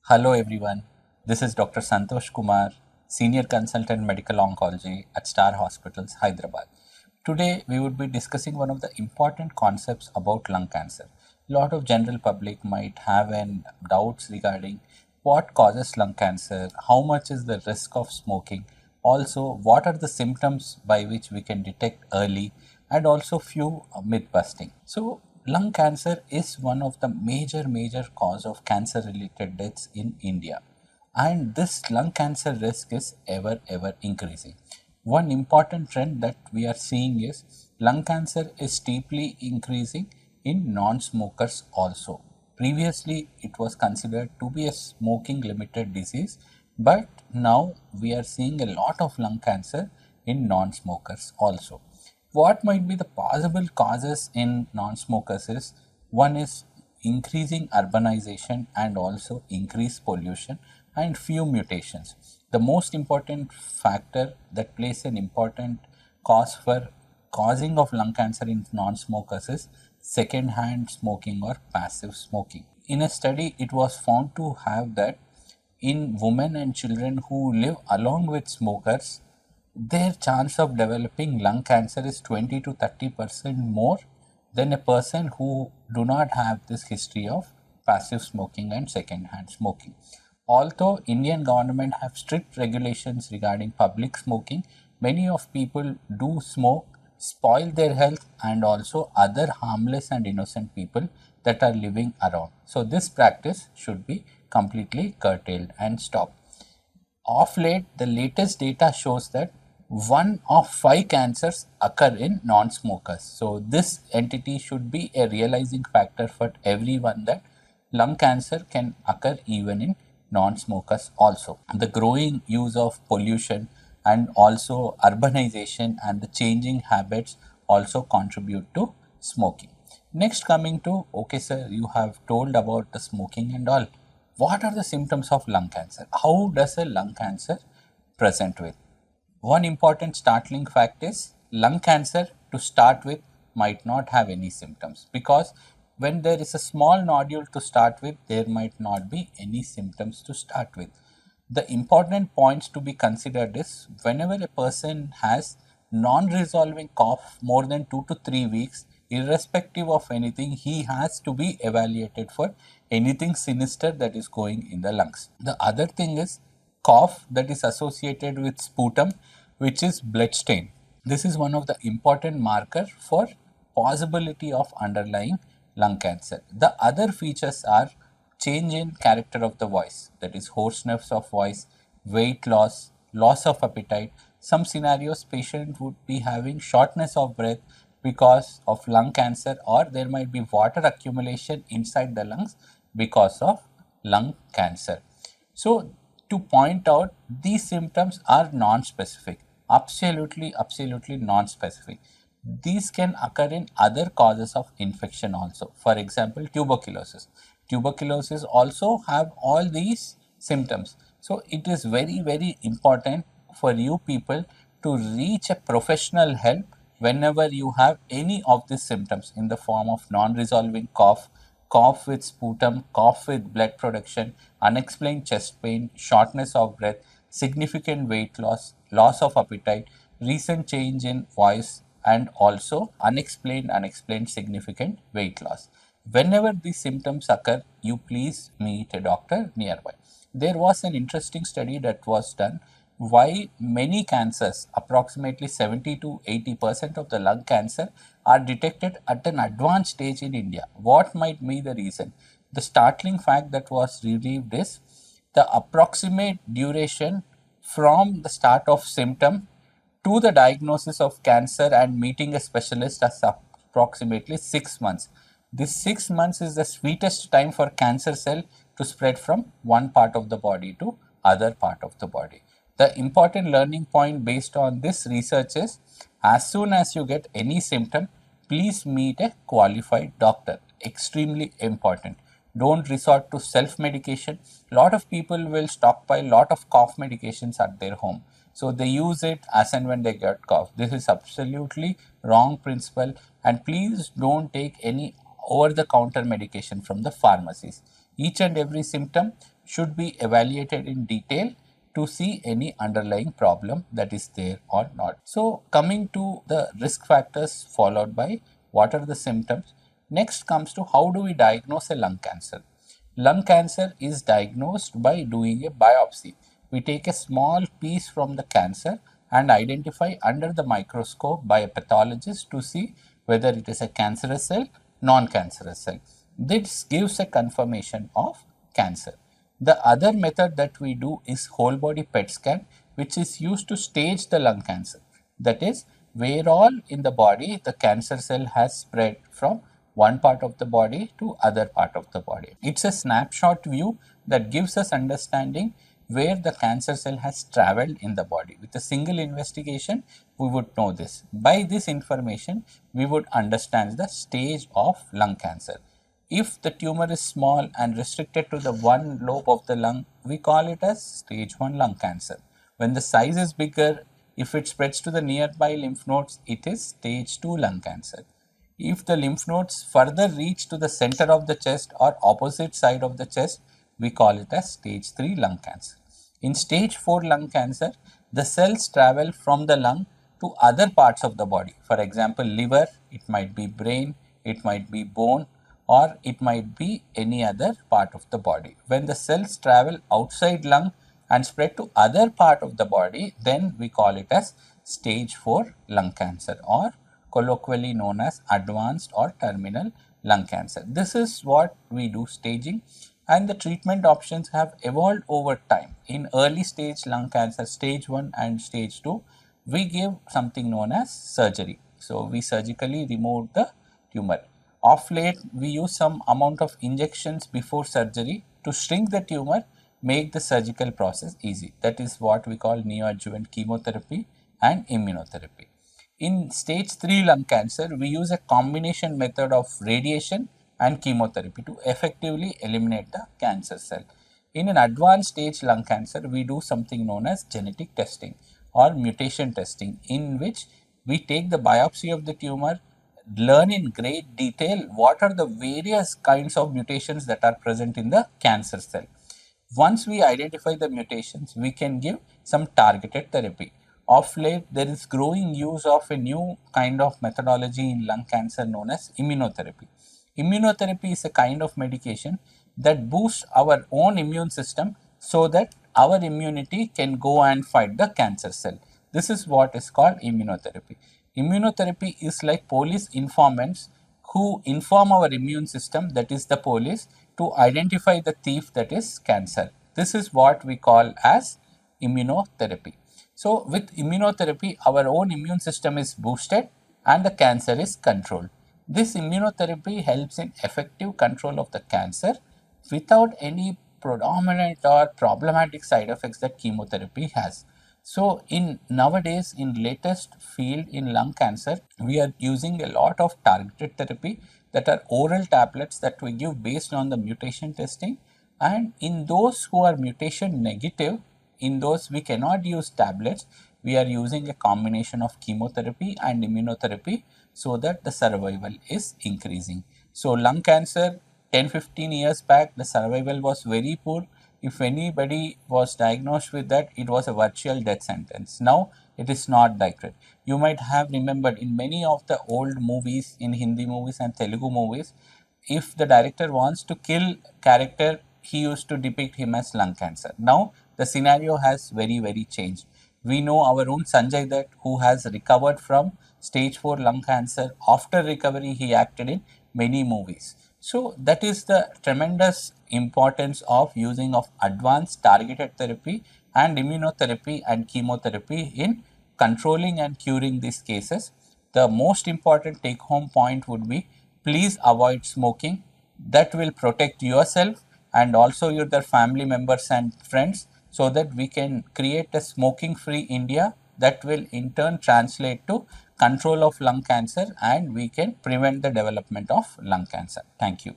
Hello everyone, this is Dr. Santosh Kumar, Senior Consultant Medical Oncology at Star Hospitals, Hyderabad. Today we would be discussing one of the important concepts about lung cancer. A lot of general public might have doubts regarding what causes lung cancer, how much is the risk of smoking, also what are the symptoms by which we can detect early, and also few myth busting. So lung cancer is one of the major cause of cancer related deaths in India, and this lung cancer risk is ever increasing. One important trend that we are seeing is lung cancer is steeply increasing in non-smokers also. Previously it was considered to be a smoking limited disease, but now we are seeing a lot of lung cancer in non-smokers also. What might be the possible causes in non-smokers is one is increasing urbanization and also increased pollution and few mutations. The most important factor that plays an important cause for causing of lung cancer in non-smokers is second-hand smoking or passive smoking. In a study, it was found to have that in women and children who live along with smokers, their chance of developing lung cancer is 20 to 30% more than a person who do not have this history of passive smoking and second hand smoking. Although Indian government have strict regulations regarding public smoking, many of people do smoke, spoil their health and also other harmless and innocent people that are living around. So this practice should be completely curtailed and stopped. Of late, the latest data shows that one of five cancers occur in non-smokers. So this entity should be a realizing factor for everyone that lung cancer can occur even in non-smokers also. The growing use of pollution and also urbanization and the changing habits also contribute to smoking. Next, coming to, okay sir, you have told about the smoking and all. What are the symptoms of lung cancer? How does a lung cancer present with? One important startling fact is lung cancer to start with might not have any symptoms, because when there is a small nodule to start with, there might not be any symptoms to start with. The important points to be considered is whenever a person has non-resolving cough more than 2 to 3 weeks, irrespective of anything, he has to be evaluated for anything sinister that is going in the lungs. The other thing is cough that is associated with sputum, which is blood stain. This is one of the important marker for possibility of underlying lung cancer. The other features are change in character of the voice, that is hoarseness of voice, weight loss, loss of appetite. Some scenarios patient would be having shortness of breath because of lung cancer, or there might be water accumulation inside the lungs because of lung cancer. So to point out, these symptoms are non-specific, absolutely non-specific. These can occur in other causes of infection also. For example, tuberculosis. Tuberculosis also have all these symptoms. So it is very important for you people to reach a professional help whenever you have any of these symptoms in the form of non-resolving cough, cough with sputum, cough with blood production, unexplained chest pain, shortness of breath, significant weight loss, loss of appetite, recent change in voice, and also unexplained significant weight loss. Whenever these symptoms occur, you please meet a doctor nearby. There was an interesting study that was done why many cancers, approximately 70 to 80% of the lung cancer, are detected at an advanced stage in India. What might be the reason? The startling fact that was relieved is the approximate duration from the start of symptom to the diagnosis of cancer and meeting a specialist is approximately 6 months. This 6 months is the sweetest time for cancer cell to spread from one part of the body to other part of the body. The important learning point based on this research is, as soon as you get any symptom, please meet a qualified doctor. Extremely important. Don't resort to self-medication. Lot of people will stockpile lot of cough medications at their home. So they use it as and when they get cough. This is absolutely wrong principle, and please don't take any over-the-counter medication from the pharmacies. Each and every symptom should be evaluated in detail to see any underlying problem that is there or not. So coming to the risk factors followed by what are the symptoms, next comes to how do we diagnose a lung cancer. Lung cancer is diagnosed by doing a biopsy. We take a small piece from the cancer and identify under the microscope by a pathologist to see whether it is a cancerous cell, non-cancerous cell. This gives a confirmation of cancer. The other method that we do is whole body PET scan, which is used to stage the lung cancer. That is, where all in the body the cancer cell has spread from one part of the body to other part of the body. It's a snapshot view that gives us understanding where the cancer cell has traveled in the body. With a single investigation, we would know this. By this information, we would understand the stage of lung cancer. If the tumor is small and restricted to the one lobe of the lung, we call it as stage 1 lung cancer. When the size is bigger, if it spreads to the nearby lymph nodes, it is stage 2 lung cancer. If the lymph nodes further reach to the center of the chest or opposite side of the chest, we call it as stage 3 lung cancer. In stage 4 lung cancer, the cells travel from the lung to other parts of the body. For example, liver, it might be brain, it might be bone, or it might be any other part of the body. When the cells travel outside lung and spread to other part of the body, then we call it as stage 4 lung cancer, or colloquially known as advanced or terminal lung cancer. This is what we do staging, and the treatment options have evolved over time. In early stage lung cancer, stage 1 and stage 2, we give something known as surgery. So we surgically remove the tumor. Of late, we use some amount of injections before surgery to shrink the tumor, make the surgical process easy. That is what we call neoadjuvant chemotherapy and immunotherapy. In stage 3 lung cancer, we use a combination method of radiation and chemotherapy to effectively eliminate the cancer cell. In an advanced stage lung cancer, we do something known as genetic testing or mutation testing, in which we take the biopsy of the tumor, learn in great detail what are the various kinds of mutations that are present in the cancer cell. Once we identify the mutations, we can give some targeted therapy. Of late, there is growing use of a new kind of methodology in lung cancer known as immunotherapy. Immunotherapy is a kind of medication that boosts our own immune system so that our immunity can go and fight the cancer cell. This is what is called immunotherapy. Immunotherapy is like police informants who inform our immune system, that is the police, to identify the thief, that is cancer. This is what we call as immunotherapy. So with immunotherapy, our own immune system is boosted and the cancer is controlled. This immunotherapy helps in effective control of the cancer without any predominant or problematic side effects that chemotherapy has. So in nowadays, in latest field in lung cancer, we are using a lot of targeted therapy that are oral tablets that we give based on the mutation testing. And in those who are mutation negative, in those we cannot use tablets, we are using a combination of chemotherapy and immunotherapy so that the survival is increasing. So lung cancer 10-15 years back, the survival was very poor. If anybody was diagnosed with that, it was a virtual death sentence. Now it is not like that. You might have remembered in many of the old movies, in Hindi movies and Telugu movies, if the director wants to kill character, he used to depict him as lung cancer. Now the scenario has very changed. We know our own Sanjay Dutt, who has recovered from stage 4 lung cancer. After recovery, he acted in many movies. So that is the tremendous importance of using of advanced targeted therapy and immunotherapy and chemotherapy in controlling and curing these cases. The most important take home point would be, please avoid smoking. That will protect yourself and also your family members and friends, so that we can create a smoking free India that will in turn translate to control of lung cancer, and we can prevent the development of lung cancer. Thank you.